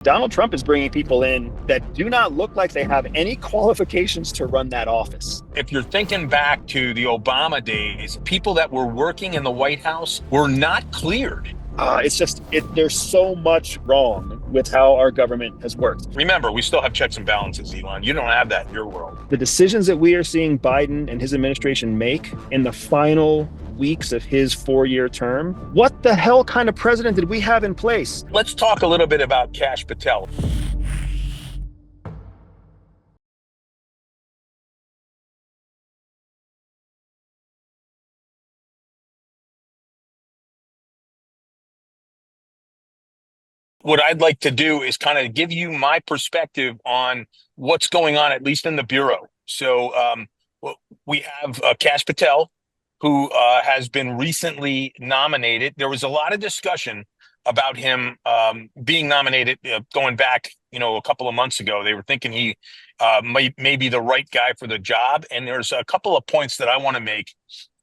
Donald Trump is bringing people in that do not look like they have any qualifications to run that office. If you're thinking back to the Obama days, people that were working in the White House were not cleared. There's so much wrong with how our government has worked. Remember, we still have checks and balances, Elon. You don't have that in your world. The decisions that we are seeing Biden and his administration make in the final weeks of his 4-year term, what the hell kind of president did we have in place? Let's talk a little bit about Kash Patel. What I'd like to do is kind of give you my perspective on what's going on, at least in the Bureau. So we have Kash Patel, who has been recently nominated. There was a lot of discussion about him being nominated going back, a couple of months ago. They were thinking he may be the right guy for the job. And there's a couple of points that I want to make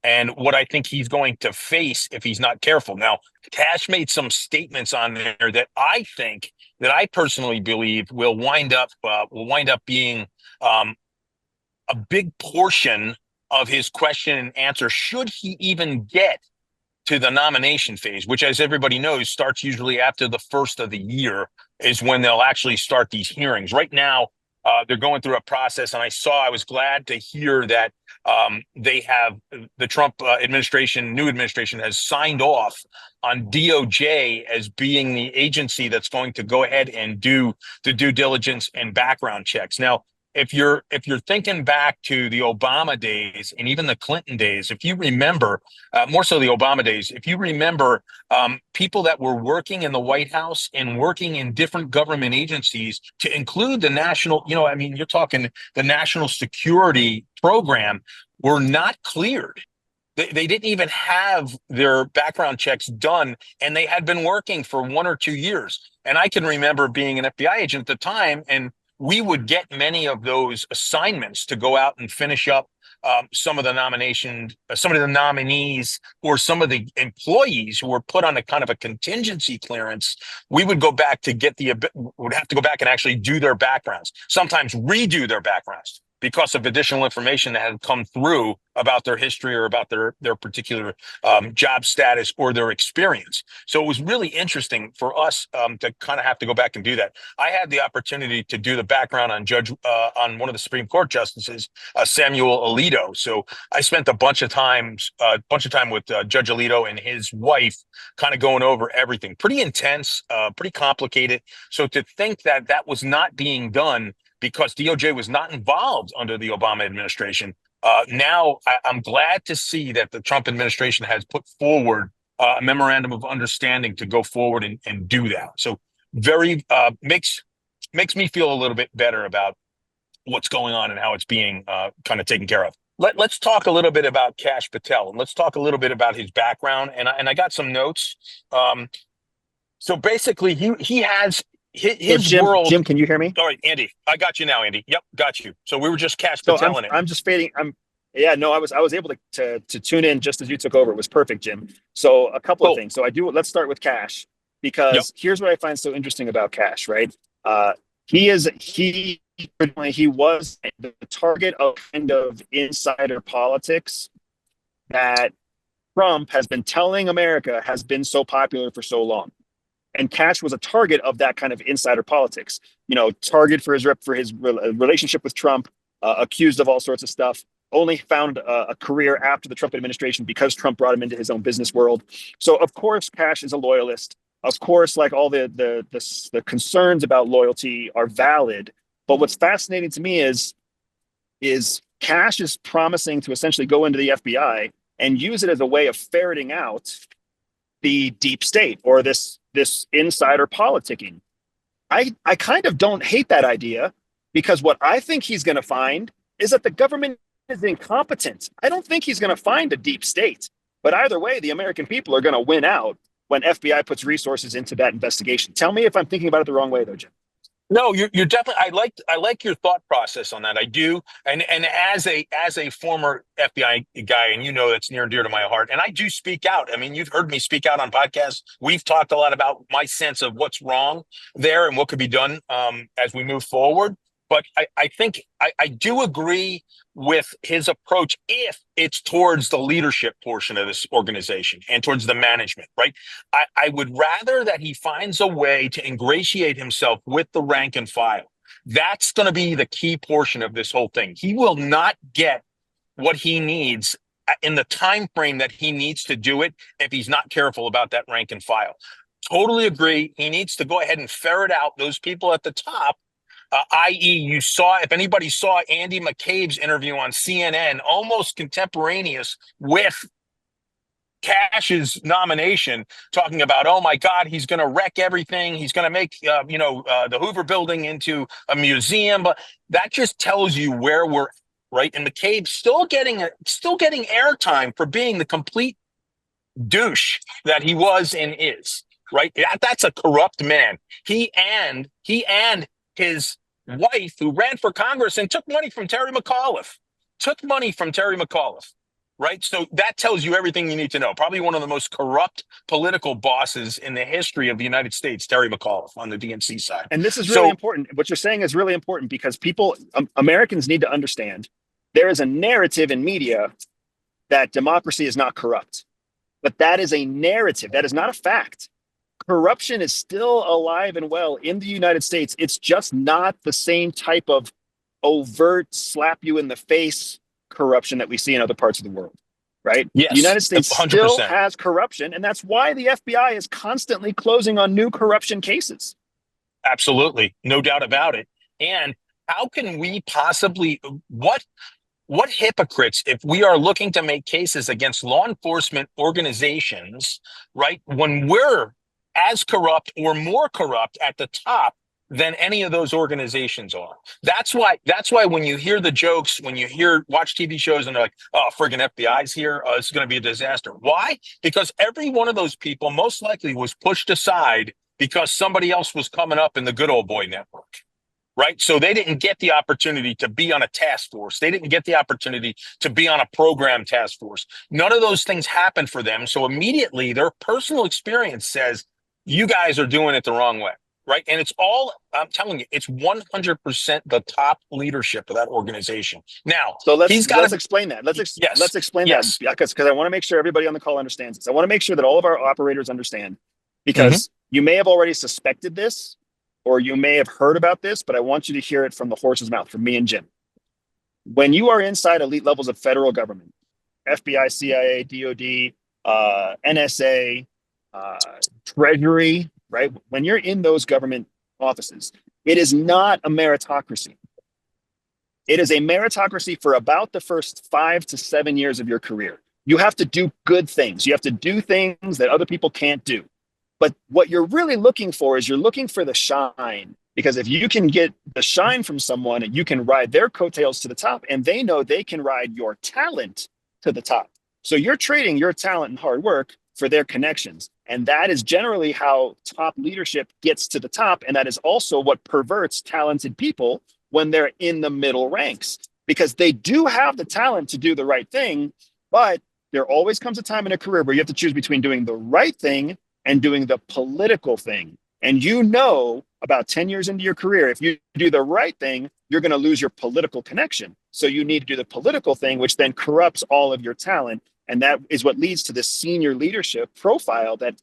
and what I think he's going to face if he's not careful. Now, Kash made some statements on there that I personally believe will wind up being a big portion of his question and answer, should he even get to the nomination phase, which, as everybody knows, starts usually after the first of the year is when they'll actually start these hearings. Right now, they're going through a process, and I was glad to hear that they have the Trump new administration has signed off on DOJ as being the agency that's going to go ahead and do the due diligence and background checks. Now, if you're thinking back to the Obama days and even the Clinton days, if you remember, more so the Obama days, if you remember, people that were working in the White House and working in different government agencies, to include the national, you're talking the national security program, were not cleared. They didn't even have their background checks done, and they had been working for 1 or 2 years. And I can remember being an FBI agent at the time, and we would get many of those assignments to go out and finish up some of the nominees or some of the employees who were put on a kind of a contingency clearance. We would go back to would have to go back and actually do their backgrounds, sometimes redo their backgrounds because of additional information that had come through about their history or about their particular job status or their experience. So it was really interesting for us to kind of have to go back and do that. I had the opportunity to do the background on one of the Supreme Court justices, Samuel Alito. So I spent a bunch of time with Judge Alito and his wife, kind of going over everything. Pretty intense, pretty complicated. So to think that was not being done because DOJ was not involved under the Obama administration. Now, I'm glad to see that the Trump administration has put forward a memorandum of understanding to go forward and do that. So very makes me feel a little bit better about what's going on and how it's being kind of taken care of. Let's talk a little bit about Kash Patel, and let's talk a little bit about his background. And I got some notes. So basically, he has his world. Jim, can you hear me? All right, Andy, I got you now, Andy. Yep, got you. So we were just Kash Patel in it. I'm just fading. I was able to tune in just as you took over. It was perfect, Jim. So a couple of things. So let's start with Kash, because here's what I find so interesting about Kash, right? He was the target of kind of insider politics that Trump has been telling America has been so popular for so long. And Kash was a target of that kind of insider politics, target for his relationship with Trump, accused of all sorts of stuff, only found a career after the Trump administration because Trump brought him into his own business world. So, of course, Kash is a loyalist. Of course, like all the concerns about loyalty are valid. But what's fascinating to me is Kash is promising to essentially go into the FBI and use it as a way of ferreting out the deep state or this insider politicking. I kind of don't hate that idea, because what I think he's going to find is that the government is incompetent. I don't think he's going to find a deep state. But either way, the American people are going to win out when FBI puts resources into that investigation. Tell me if I'm thinking about it the wrong way, though, Jim. No, you're definitely. I like your thought process on that. I do, and as a former FBI guy, and you know that's near and dear to my heart. And I do speak out. I mean, you've heard me speak out on podcasts. We've talked a lot about my sense of what's wrong there and what could be done as we move forward. But I think I do agree with his approach if it's towards the leadership portion of this organization and towards the management, right? I would rather that he finds a way to ingratiate himself with the rank and file. That's going to be the key portion of this whole thing. He will not get what he needs in the time frame that he needs to do it if he's not careful about that rank and file. Totally agree. He needs to go ahead and ferret out those people at the top. I.e., you saw, if anybody saw Andy McCabe's interview on CNN, almost contemporaneous with Cash's nomination, talking about, oh my God, he's going to wreck everything. He's going to make, the Hoover Building into a museum. But that just tells you where we're right. And McCabe still getting airtime for being the complete douche that he was and is. Right. That's a corrupt man. He and his wife, who ran for Congress and took money from Terry McAuliffe, right? So that tells you everything you need to know. Probably one of the most corrupt political bosses in the history of the United States, Terry McAuliffe on the DNC side. And this is really important. What you're saying is really important because Americans need to understand there is a narrative in media that democracy is not corrupt. But that is a narrative. That is not a fact. Corruption is still alive and well in the United States. It's just not the same type of overt slap you in the face corruption that we see in other parts of the world, right? Yes, the United States 100%. Still has corruption, and that's why the FBI is constantly closing on new corruption cases. Absolutely, no doubt about it. And how can we possibly what hypocrites, if we are looking to make cases against law enforcement organizations, right, when we're as corrupt or more corrupt at the top than any of those organizations are? That's why when you hear the jokes, when you watch TV shows and they're like, oh, friggin' FBI's here, it's going to be a disaster. Why? Because every one of those people most likely was pushed aside because somebody else was coming up in the good old boy network. Right. So they didn't get the opportunity to be on a task force. They didn't get the opportunity to be on a program task force. None of those things happened for them. So immediately their personal experience says, you guys are doing it the wrong way. Right. And it's all, I'm telling you, it's 100% the top leadership of that organization. Now, so let's explain that. Let's explain that because I want to make sure everybody on the call understands this. I want to make sure that all of our operators understand, because you may have already suspected this, or you may have heard about this, but I want you to hear it from the horse's mouth, from me and Jim. When you are inside elite levels of federal government, FBI, CIA, DOD, NSA, Treasury, right? When you're in those government offices, it is not a meritocracy. It is a meritocracy for about the first 5 to 7 years of your career. You have to do good things. You have to do things that other people can't do. But what you're really looking for is you're looking for the shine, because if you can get the shine from someone and you can ride their coattails to the top, and they know they can ride your talent to the top. So you're trading your talent and hard work for their connections. And that is generally how top leadership gets to the top. And that is also what perverts talented people when they're in the middle ranks, because they do have the talent to do the right thing. But there always comes a time in a career where you have to choose between doing the right thing and doing the political thing. And you know, about 10 years into your career, if you do the right thing, you're going to lose your political connection. So you need to do the political thing, which then corrupts all of your talent. And that is what leads to this senior leadership profile that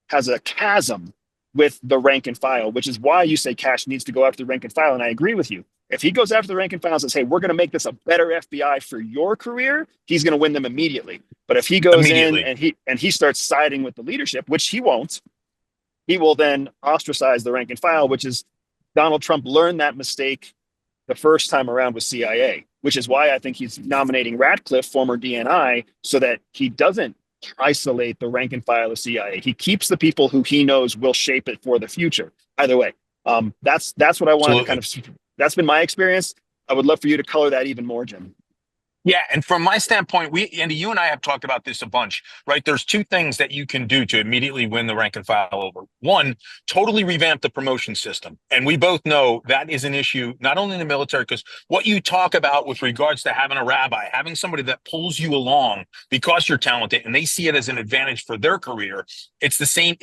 has a chasm with the rank and file, which is why you say Kash needs to go after the rank and file. And I agree with you. If he goes after the rank and file and says, hey, we're going to make this a better FBI for your career, he's going to win them immediately. But if he goes in and he starts siding with the leadership, which he won't, he will then ostracize the rank and file, which is Donald Trump learned that mistake the first time around with CIA, which is why I think he's nominating Ratcliffe, former DNI, so that he doesn't isolate the rank and file of CIA. He keeps the people who he knows will shape it for the future. Either way, that's what I wanted to kind of. That's been my experience. I would love for you to color that even more, Jim. Yeah, and from my standpoint, Andy, you and I have talked about this a bunch, right? There's two things that you can do to immediately win the rank and file over. One, totally revamp the promotion system. And we both know that is an issue, not only in the military, because what you talk about with regards to having a rabbi, having somebody that pulls you along because you're talented and they see it as an advantage for their career, it's the same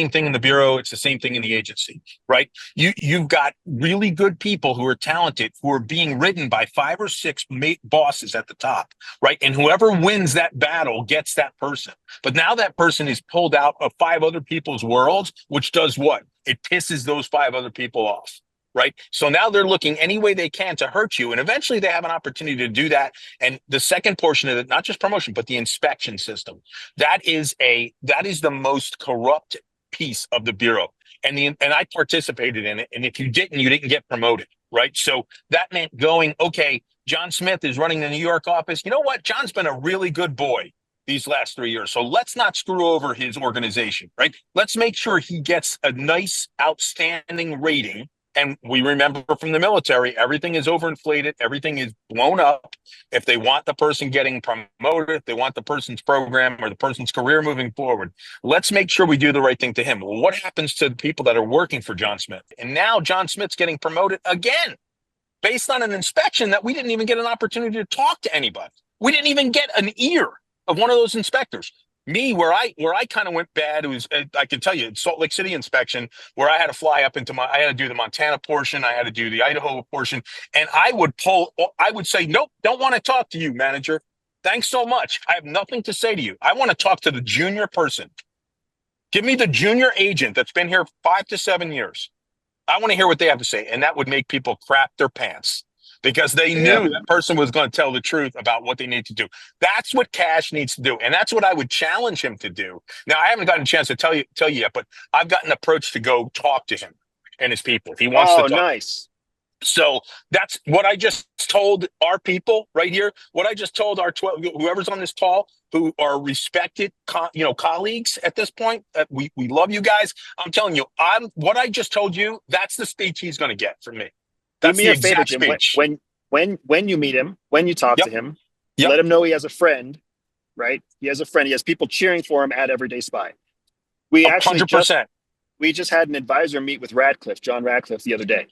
thing in the Bureau, it's the same thing in the agency, right? You've got really good people who are talented, who are being ridden by 5 or 6 bosses at the top, right? And whoever wins that battle gets that person. But now that person is pulled out of 5 other people's worlds, which does what? It pisses those 5 other people off, right? So now they're looking any way they can to hurt you. And eventually they have an opportunity to do that. And the second portion of it, not just promotion, but the inspection system, that is the most corrupt piece of the Bureau. And I participated in it. And if you didn't get promoted, right? So that meant going, okay, John Smith is running the New York office. You know what? John's been a really good boy these last 3 years. So let's not screw over his organization, right? Let's make sure he gets a nice, outstanding rating. And we remember from the military, everything is overinflated. Everything is blown up. If they want the person getting promoted, if they want the person's program or the person's career moving forward, let's make sure we do the right thing to him. Well, what happens to the people that are working for John Smith? And now John Smith's getting promoted again, based on an inspection that we didn't even get an opportunity to talk to anybody. We didn't even get an ear of one of those inspectors. Me, where I kind of went bad, it was, I can tell you, Salt Lake City inspection, where I had to fly up I had to do the Montana portion, I had to do the Idaho portion, and I would say, nope, don't want to talk to you, manager. Thanks so much. I have nothing to say to you. I want to talk to the junior person. Give me the junior agent that's been here 5 to 7 years. I want to hear what they have to say. And that would make people crap their pants because they knew that person was going to tell the truth about what they need to do. That's what Kash needs to do. And that's what I would challenge him to do. Now, I haven't gotten a chance to tell you yet, but I've gotten approached to go talk to him and his people. He wants to talk. Nice. So that's what I just told our people right here. What I just told our 12, whoever's on this call, who are respected, colleagues at this point. We love you guys. I'm telling you, what I just told you. That's the speech he's going to get from me. That's Do me a favor, Jim. When you meet him, when you talk to him, let him know he has a friend. Right? He has a friend. He has people cheering for him at Everyday Spy. We actually 100%. We just had an advisor meet with John Radcliffe, the other day.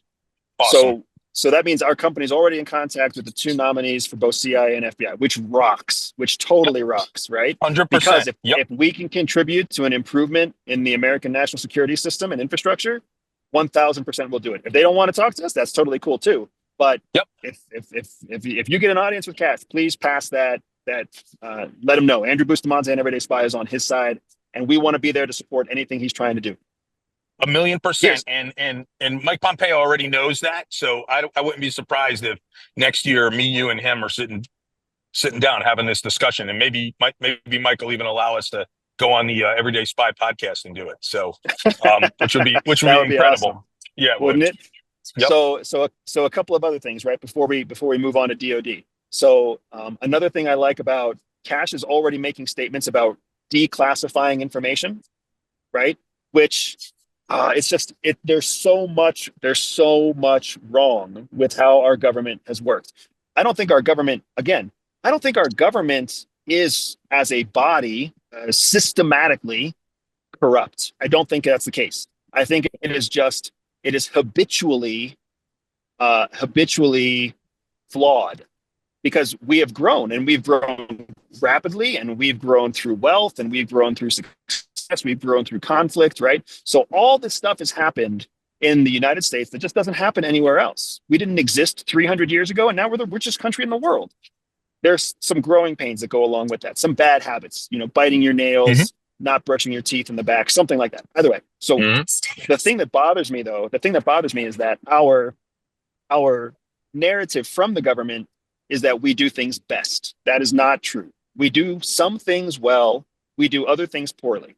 Awesome. So that means our company's already in contact with the 2 nominees for both CIA and FBI, which totally rocks, right? 100%. Because if we can contribute to an improvement in the American national security system and infrastructure, 1,000% we'll do it. If they don't want to talk to us, that's totally cool too. But if you get an audience with Kash, please pass that. Let him know Andrew Bustamante and Everyday Spy is on his side, and we want to be there to support anything he's trying to do. 1,000,000%. Yes. And Mike Pompeo already knows that. So I wouldn't be surprised if next year me, you, and him are sitting down having this discussion, and maybe Mike will even allow us to go on the Everyday Spy podcast and do it. So, which would be incredible. Awesome. Yeah, wouldn't it? Yep. So a couple of other things, right? Before we move on to DOD. So another thing I like about Kash is already making statements about declassifying information, right? Which there's so much wrong with how our government has worked. I don't think our government is, as a body, systematically corrupt. I don't think that's the case. I think it is habitually flawed, because we have grown, and we've grown rapidly, and we've grown through wealth, and we've grown through success, we've grown through conflict, right? So all this stuff has happened in the United States that just doesn't happen anywhere else. We didn't exist 300 years ago, and now we're the richest country in the world. There's some growing pains that go along with that, some bad habits, biting your nails, not brushing your teeth in the back, something like that. Either way. So the thing that bothers me is that our narrative from the government is that we do things best. That is not true. We do some things well, we do other things poorly.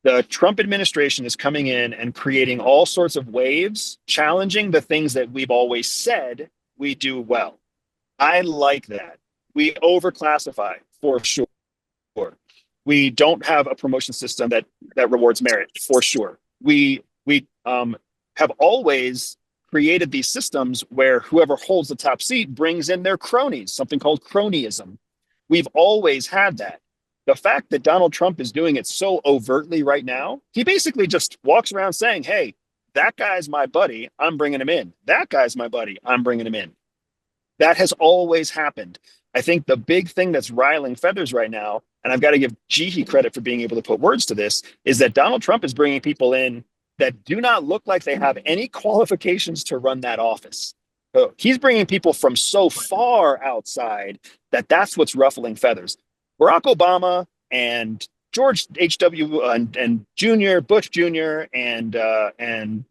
The Trump administration is coming in and creating all sorts of waves, challenging the things that we've always said we do well. I like that. We overclassify, for sure. We don't have a promotion system that rewards merit, for sure. We have always created these systems where whoever holds the top seat brings in their cronies, something called cronyism. We've always had that. The fact that Donald Trump is doing it so overtly right now, he basically just walks around saying, hey, that guy's my buddy, I'm bringing him in. That guy's my buddy, I'm bringing him in. That has always happened. I think the big thing that's riling feathers right now, and I've got to give Jihi credit for being able to put words to this, is that Donald Trump is bringing people in that do not look like they have any qualifications to run that office. So he's bringing people from so far outside that that's what's ruffling feathers. Barack Obama and George H.W. And Jr., Bush Jr. and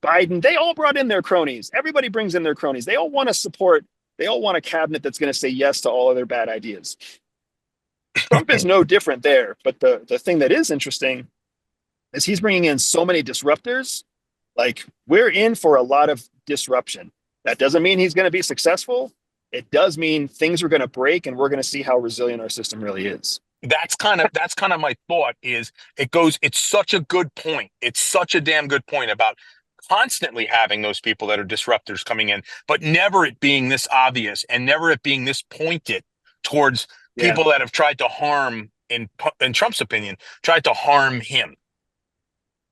Biden, they all brought in their cronies. Everybody brings in their cronies. They all want to support. They all want a cabinet that's going to say yes to all of their bad ideas. Trump is no different there. But the thing that is interesting is he's bringing in so many disruptors. Like, we're in for a lot of disruption. That doesn't mean he's going to be successful. It does mean things are going to break, and we're going to see how resilient our system really is. That's kind of my thought. Is it's such a good point. It's such a damn good point about constantly having those people that are disruptors coming in, but never it being this obvious and never it being this pointed towards people that have tried to harm, in Trump's opinion, tried to harm him.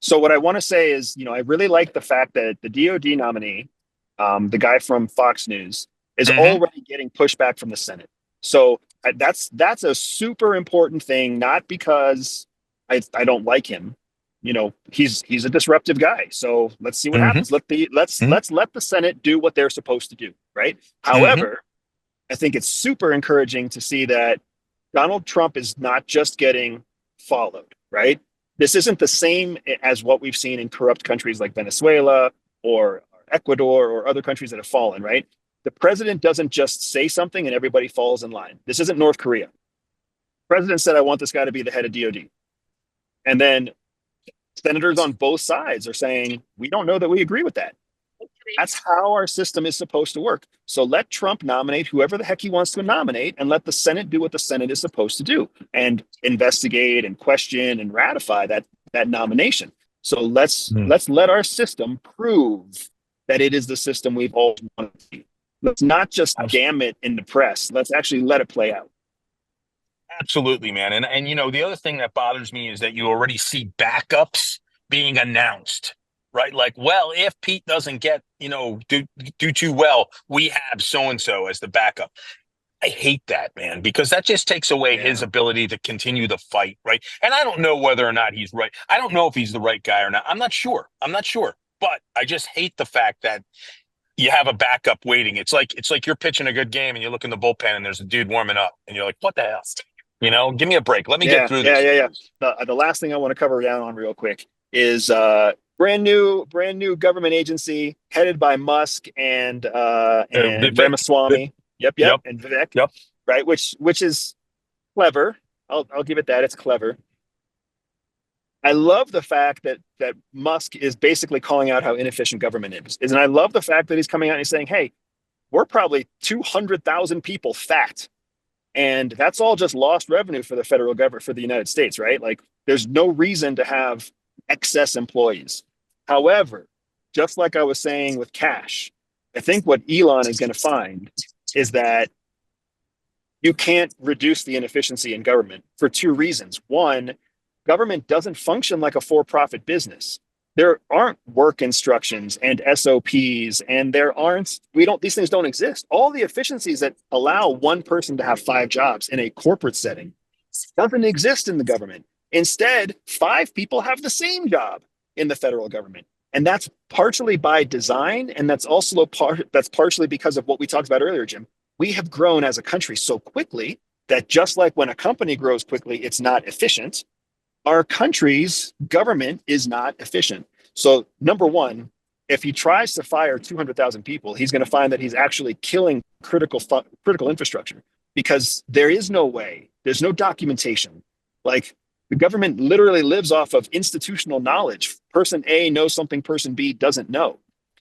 So what I want to say is, I really like the fact that the DOD nominee, the guy from Fox News, is already getting pushback from the Senate. So that's a super important thing, not because I don't like him. He's a disruptive guy. So let's see what happens. Let's let the Senate do what they're supposed to do, right? However, I think it's super encouraging to see that Donald Trump is not just getting followed, right? This isn't the same as what we've seen in corrupt countries like Venezuela or Ecuador or other countries that have fallen, right? The president doesn't just say something and everybody falls in line. This isn't North Korea. The president said, I want this guy to be the head of DOD. And then senators on both sides are saying, we don't know that we agree with that. That's how our system is supposed to work. So let Trump nominate whoever the heck he wants to nominate, and let the Senate do what the Senate is supposed to do and investigate and question and ratify that nomination. So let's let our system prove that it is the system we've always wanted to be. Let's not just damn it in the press. Let's actually let it play out. Absolutely, man. And the other thing that bothers me is that you already see backups being announced, right? Like, well, if Pete doesn't get, do too well, we have so-and-so as the backup. I hate that, man, because that just takes away his ability to continue the fight, right? And I don't know whether or not he's right. I don't know if he's the right guy or not. I'm not sure. But I just hate the fact that you have a backup waiting. It's like you're pitching a good game and you look in the bullpen and there's a dude warming up and you're like, what the hell? Give me a break. Let me get through this. The last thing I want to cover down on real quick is brand new government agency headed by Musk and Ramaswamy. Yep. And Vivek. Yep. Right. Which is clever. I'll give it that. It's clever. I love the fact that Musk is basically calling out how inefficient government is. And I love the fact that he's coming out and he's saying, hey, we're probably 200,000 people fat. And that's all just lost revenue for the federal government, for the United States, right? Like, there's no reason to have excess employees. However, just like I was saying with Kash, I think what Elon is going to find is that you can't reduce the inefficiency in government for two reasons. One, government doesn't function like a for-profit business. There aren't work instructions and SOPs, and these things don't exist. All the efficiencies that allow one person to have 5 jobs in a corporate setting doesn't exist in the government. Instead, 5 people have the same job in the federal government. And that's partially by design, and that's partially because of what we talked about earlier, Jim. We have grown as a country so quickly that just like when a company grows quickly, it's not efficient. Our country's government is not efficient. So number one, if he tries to fire 200,000 people, he's going to find that he's actually killing critical infrastructure, because there is no way, there's no documentation. Like, the government literally lives off of institutional knowledge. Person A knows something person B doesn't know.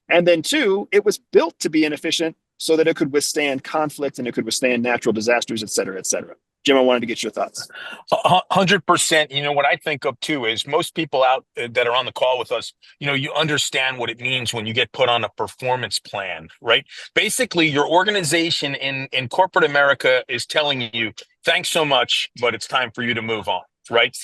And then 2, it was built to be inefficient so that it could withstand conflict and it could withstand natural disasters, et cetera, et cetera. Jim, I wanted to get your thoughts. 100%. You know, what I think of too is most people out that are on the call with us, you know, you understand what it means when you get put on a performance plan, right? Basically, your organization in corporate America is telling you, thanks so much, but it's time for you to move on, right?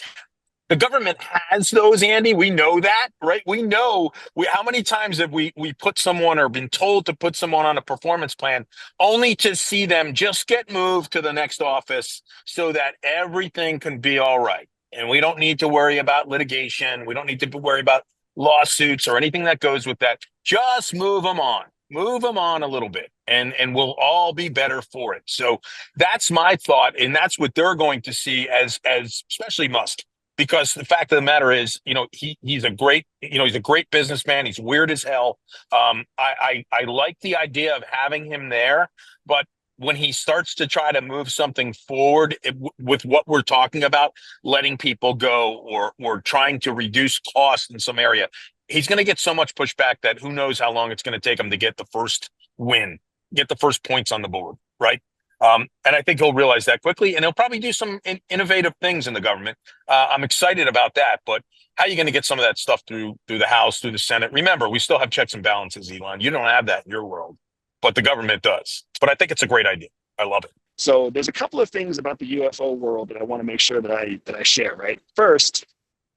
The government has those, Andy. We know that, right? We know how many times have we put someone or been told to put someone on a performance plan only to see them just get moved to the next office so that everything can be all right. And we don't need to worry about litigation. We don't need to worry about lawsuits or anything that goes with that. Just move them on. Move them on a little bit, and we'll all be better for it. So that's my thought, and that's what they're going to see as especially Musk, because the fact of the matter is, you know, he's a great, you know, he's a great businessman. He's weird as hell. I like the idea of having him there, but when he starts to try to move something forward with what we're talking about, letting people go or trying to reduce costs in some area, he's going to get so much pushback that who knows how long it's going to take him to get the first win, get the first points on the board, right? And I think he'll realize that quickly, and he'll probably do some innovative things in the government. I'm excited about that, but how are you going to get some of that stuff through the House, through the Senate? Remember, we still have checks and balances, Elon. You don't have that in your world, but the government does. But I think it's a great idea. I love it. So there's a couple of things about the UFO world that I want to make sure that I share, right? First,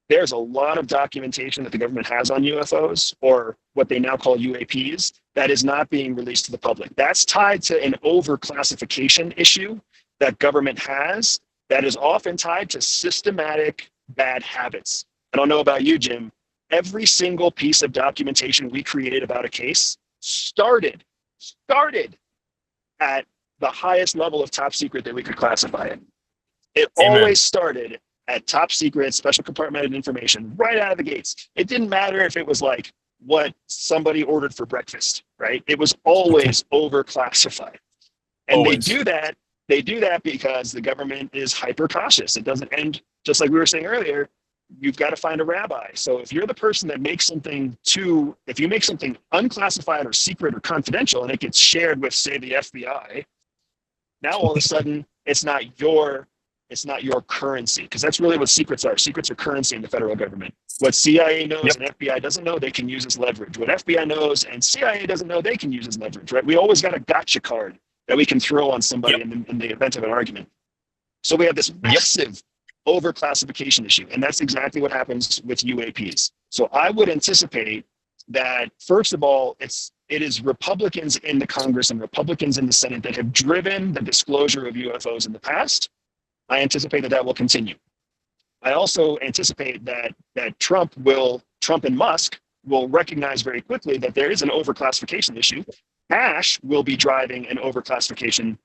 there's a lot of documentation that the government has on UFOs, or what they now call UAPs, that is not being released to the public. That's tied to an overclassification issue that government has that is often tied to systematic bad habits. I don't know about you, Jim. Every single piece of documentation we created about a case started at the highest level of top secret that we could classify it. It Amen. Always started at top secret, special compartmented information right out of the gates. It didn't matter if it was like what somebody ordered for breakfast, right? It was always overclassified. And Always. They do that because the government is hyper cautious. It doesn't end, just like we were saying earlier, you've got to find a rabbi. So if you're the person that makes something if you make something unclassified or secret or confidential and it gets shared with, say, the FBI, now all of a sudden it's not your currency, because that's really what secrets are. Secrets are currency in the federal government. What CIA knows and FBI doesn't know, they can use as leverage. What FBI knows and CIA doesn't know, they can use as leverage, right? We always got a gotcha card that we can throw on somebody in the event of an argument. So we have this massive overclassification issue, and that's exactly what happens with UAPs. So I would anticipate that, first of all, it is Republicans in the Congress and Republicans in the Senate that have driven the disclosure of UFOs in the past. I anticipate that will continue. I also anticipate that Trump and Musk will recognize very quickly that there is an overclassification issue. Kash will be driving an overclassification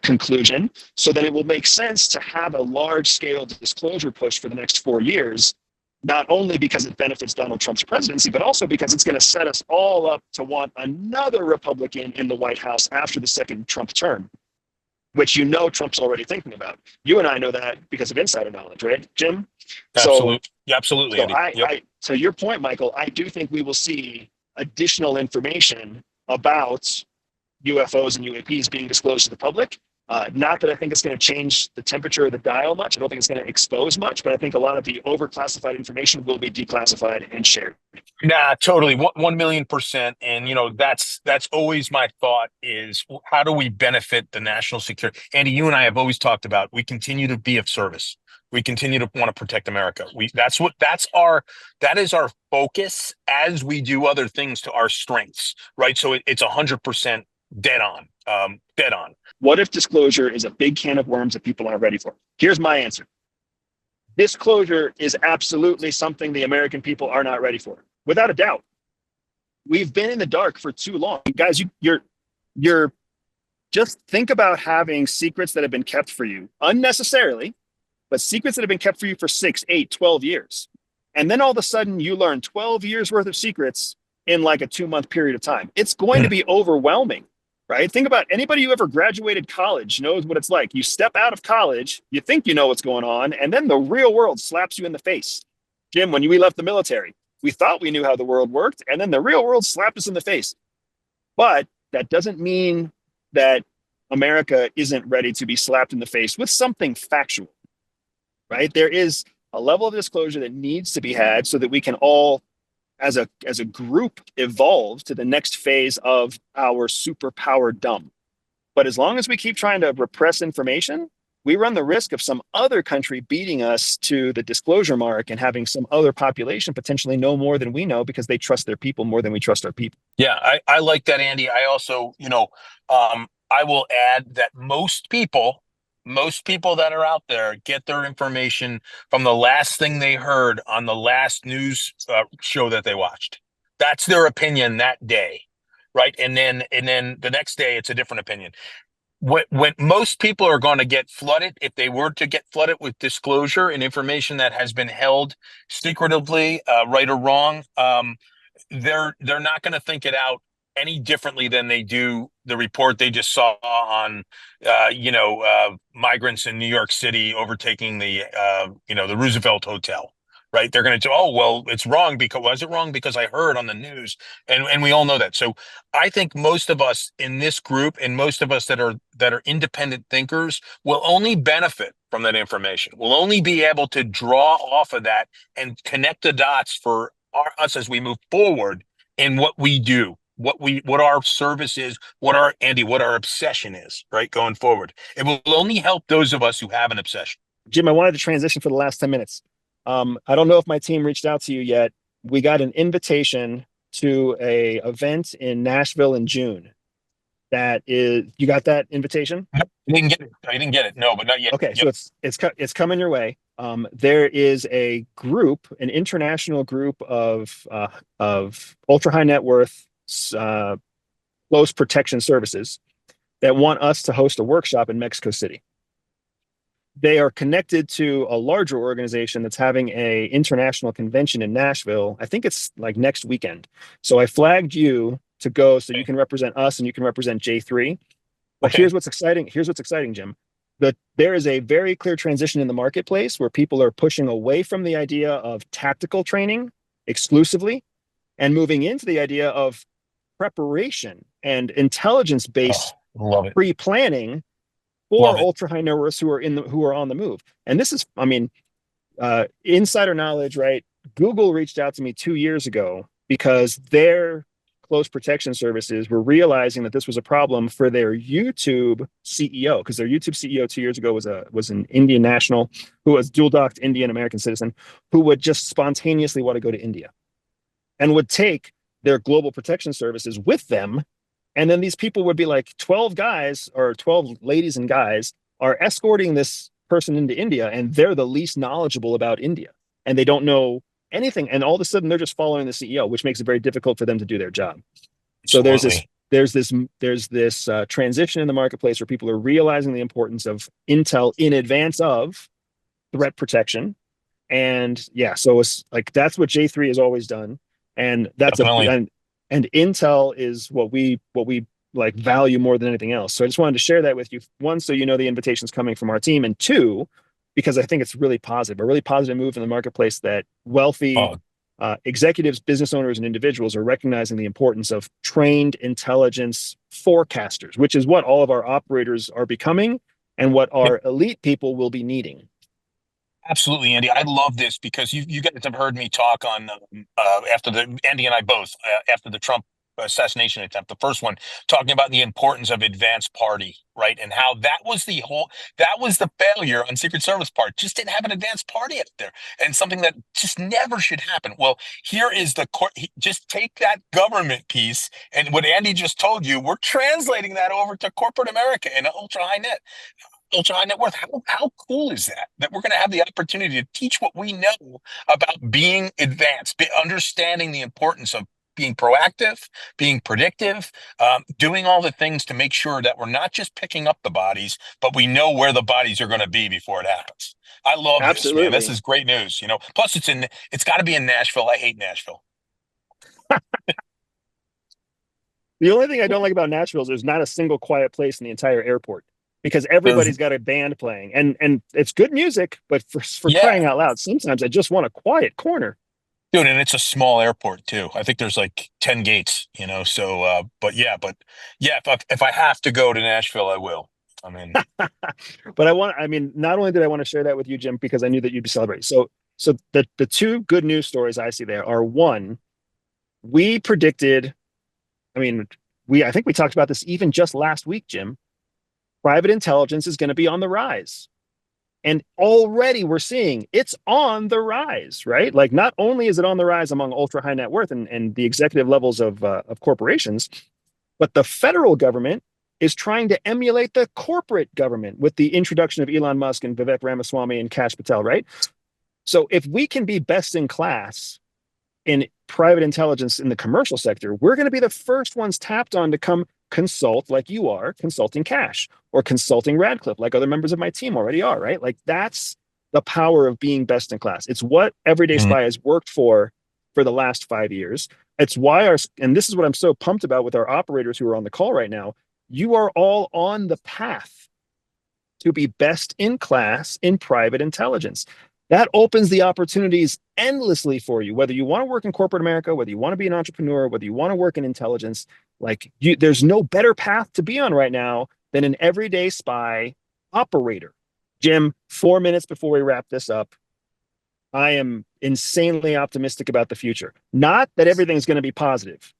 conclusion, so that it will make sense to have a large-scale disclosure push for the next 4 years, not only because it benefits Donald Trump's presidency, but also because it's going to set us all up to want another Republican in the White House after the second Trump term, which Trump's already thinking about. You and I know that because of insider knowledge, right, Jim? Absolutely. Absolutely. So to your point, Michael, I do think we will see additional information about UFOs and UAPs being disclosed to the public. Not that I think it's going to change the temperature of the dial much. I don't think it's going to expose much, but I think a lot of the overclassified information will be declassified and shared. Nah, totally. 1,000,000%. And, that's always my thought is, how do we benefit the national security? Andy, you and I have always talked about, we continue to be of service. We continue to want to protect America. That is our focus as we do other things to our strengths, right? So it's 100% dead on. What if disclosure is a big can of worms that people aren't ready for? Here's my answer. Disclosure is absolutely something the American people are not ready for, without a doubt. We've been in the dark for too long. Guys, you're just think about having secrets that have been kept for you unnecessarily, but secrets that have been kept for you for 6, 8, 12 years. And then all of a sudden you learn 12 years worth of secrets in like a 2-month period of time. It's going to be overwhelming, right? Think about anybody who ever graduated college knows what it's like. You step out of college, you think you know what's going on, and then the real world slaps you in the face. Jim, when we left the military, we thought we knew how the world worked, and then the real world slapped us in the face. But that doesn't mean that America isn't ready to be slapped in the face with something factual, right? There is a level of disclosure that needs to be had so that we can all, as a group, evolve to the next phase of our superpower dumb. But as long as we keep trying to repress information, we run the risk of some other country beating us to the disclosure mark and having some other population potentially know more than we know because they trust their people more than we trust our people. Yeah, I like that, Andy. I also, I will add that most people that are out there get their information from the last thing they heard on the last news show that they watched. That's their opinion that day, right? And then the next day, it's a different opinion. When most people are going to get flooded, if they were to get flooded with disclosure and information that has been held secretively, right or wrong, they're not going to think it out any differently than they do the report they just saw on migrants in New York City overtaking the Roosevelt Hotel, right? They're going to say, oh well, it's wrong because was it wrong because I heard on the news, and we all know that. So I think most of us in this group and most of us that are independent thinkers will only benefit from that information. We'll only be able to draw off of that and connect the dots for us as we move forward in what we do, what our service is, what our obsession is, right? Going forward. It will only help those of us who have an obsession. Jim, I wanted to transition for the last 10 minutes. I don't know if my team reached out to you yet. We got an invitation to a event in Nashville in June. You got that invitation? I didn't get it. No, but not yet. Okay, Yep. so it's coming your way. There is a group, an international group of ultra high net worth close protection services that want us to host a workshop in Mexico City. They are connected to a larger organization that's having a international convention in Nashville. I think it's like next weekend. So I flagged you to go so you can represent us and you can represent J3. But Okay. here's what's exciting, Jim. There is a very clear transition in the marketplace where people are pushing away from the idea of tactical training exclusively and moving into the idea of preparation and intelligence-based Love it. pre-planning for Love it. ultra high net worths who are on the move. And this is, insider knowledge, right? Google reached out to me 2 years ago because their close protection services were realizing that this was a problem for their YouTube CEO, because their YouTube CEO 2 years ago was an Indian national who was dual docked Indian American citizen who would just spontaneously want to go to India and would take their global protection services with them. And then these people would be like 12 guys or 12 ladies and guys are escorting this person into India, and they're the least knowledgeable about India. And they don't know anything. And all of a sudden they're just following the CEO, which makes it very difficult for them to do their job. So Absolutely. there's this transition in the marketplace where people are realizing the importance of intel in advance of threat protection. And yeah, so it's like, that's what J3 has always done. And Definitely. and intel is what we like value more than anything else. So I just wanted to share that with you. One, so you know the invitation's coming from our team, and two, because I think it's a really positive move in the marketplace that wealthy Oh, executives, business owners, and individuals are recognizing the importance of trained intelligence forecasters, which is what all of our operators are becoming and what yep. our elite people will be needing. Absolutely, Andy. I love this because you guys have heard me talk on after Andy and I both after the Trump assassination attempt, the first one, talking about the importance of advanced party, right, and how that was the failure on Secret Service part. Just didn't have an advanced party out there, and something that just never should happen. Well, here is the court. Just take that government piece and what Andy just told you. We're translating that over to corporate America and ultra high net worth. How cool is that? That we're going to have the opportunity to teach what we know about being advanced, understanding the importance of being proactive, being predictive, doing all the things to make sure that we're not just picking up the bodies, but we know where the bodies are going to be before it happens. I love this, man. This Absolutely. is great news. Plus it's got to be in Nashville. I hate Nashville. The only thing I don't like about Nashville is there's not a single quiet place in the entire airport because There's everybody's got a band playing, and it's good music, but for yeah. crying out loud, sometimes I just want a quiet corner. Dude, and it's a small airport too. I think there's like 10 gates, you know. So, but yeah, if I have to go to Nashville, I will. I mean, But I mean, not only did I want to share that with you, Jim, because I knew that you'd be celebrating. So the two good news stories I see there are one, we predicted, I mean, I think we talked about this even just last week, Jim. Private intelligence is going to be on the rise. And already we're seeing it's on the rise, right? Like not only is it on the rise among ultra high net worth and the executive levels of corporations, but the federal government is trying to emulate the corporate government with the introduction of Elon Musk and Vivek Ramaswamy and Kash Patel, right? So if we can be best in class in private intelligence in the commercial sector, we're going to be the first ones tapped on to come consult like you are consulting Cash or consulting Radcliffe, like other members of my team already are, right? Like that's the power of being best in class. It's what Everyday mhm. Spy has worked for the last 5 years. It's why and this is what I'm so pumped about with our operators who are on the call right now. You are all on the path to be best in class in private intelligence. That opens the opportunities endlessly for you, whether you want to work in corporate America, whether you want to be an entrepreneur, whether you want to work in intelligence. There's no better path to be on right now than an everyday spy operator. Jim, 4 minutes before we wrap this up, I am insanely optimistic about the future. Not that everything's going to be positive,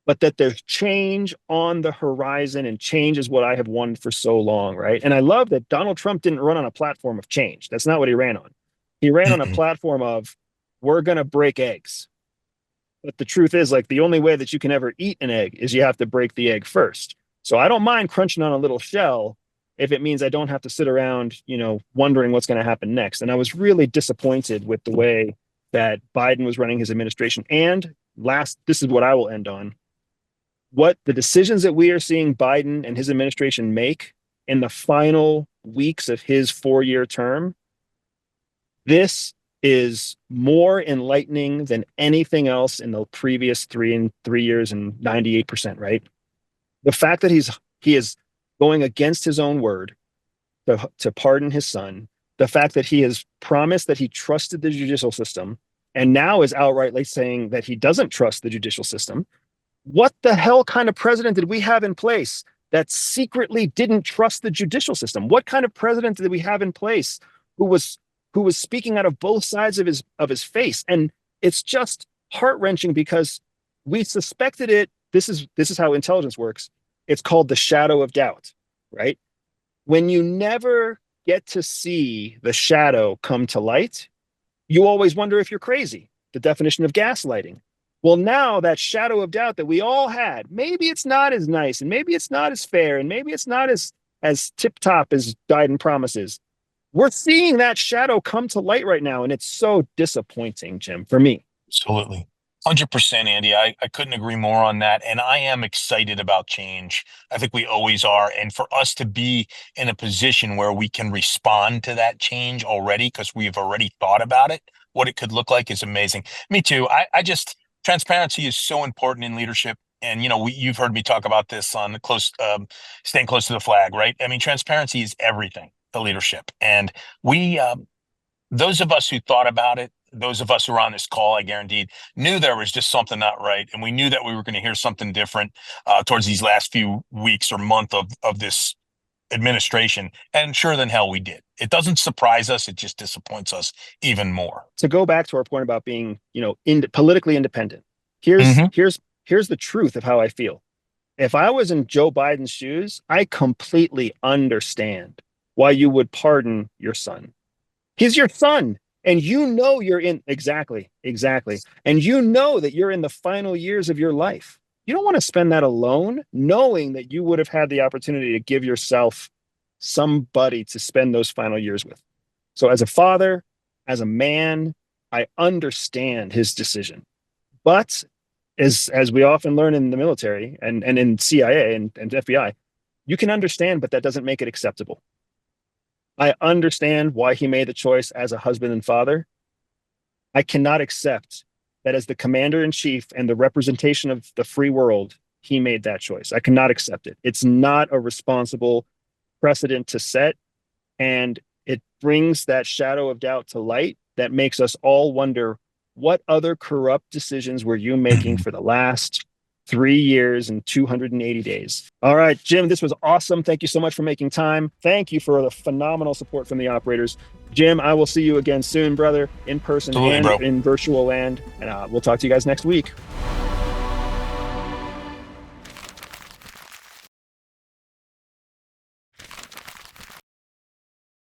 but that there's change on the horizon, and change is what I have wanted for so long, right? And I love that Donald Trump didn't run on a platform of change. That's not what he ran on. He ran on a Mm-mm. platform of, we're going to break eggs. But the truth is, like, the only way that you can ever eat an egg is you have to break the egg first. So I don't mind crunching on a little shell if it means I don't have to sit around, wondering what's going to happen next. And I was really disappointed with the way that Biden was running his administration. And this is what I will end on, what the decisions that we are seeing Biden and his administration make in the final weeks of his 4-year term, this is more enlightening than anything else in the previous 3 years and 98%, right? The fact that he is going against his own word to pardon his son, the fact that he has promised that he trusted the judicial system and now is outrightly saying that he doesn't trust the judicial system. What the hell kind of president did we have in place that secretly didn't trust the judicial system? What kind of president did we have in place who was speaking out of both sides of his face? And it's just heart-wrenching because we suspected it. This is how intelligence works. It's called the shadow of doubt, right? When you never get to see the shadow come to light, you always wonder if you're crazy. The definition of gaslighting. Well, now that shadow of doubt that we all had, maybe it's not as nice, and maybe it's not as fair, and maybe it's not as tip top as Biden promises. We're seeing that shadow come to light right now, and it's so disappointing, Jim, for me. Absolutely. 100%, Andy. I couldn't agree more on that. And I am excited about change. I think we always are. And for us to be in a position where we can respond to that change already, because we've already thought about it, what it could look like is amazing. Me too. Transparency is so important in leadership. And, you've heard me talk about this on staying close to the flag, right? I mean, transparency is everything to leadership. And we, those of us who thought about it, those of us who are on this call, I guaranteed, knew there was just something not right. And we knew that we were going to hear something different towards these last few weeks or month of this administration. And sure than hell we did. It doesn't surprise us. It just disappoints us even more. To go back to our point about being, politically independent, here's Mm-hmm. here's here's the truth of how I feel. If I was in Joe Biden's shoes, I completely understand why you would pardon your son. He's your son. And you're in exactly. And you know that you're in the final years of your life. You don't want to spend that alone, knowing that you would have had the opportunity to give yourself somebody to spend those final years with. So as a father, as a man, I understand his decision. But as we often learn in the military and in CIA and FBI, you can understand, but that doesn't make it acceptable. I understand why he made the choice as a husband and father. I cannot accept that as the commander in chief and the representation of the free world, he made that choice. I cannot accept it. It's not a responsible precedent to set. And it brings that shadow of doubt to light that makes us all wonder, what other corrupt decisions were you making for the last 3 years and 280 days? All right, Jim, this was awesome. Thank you so much for making time. Thank you for the phenomenal support from the operators. Jim, I will see you again soon, brother, in person Absolutely, and bro. in virtual land. And we'll talk to you guys next week.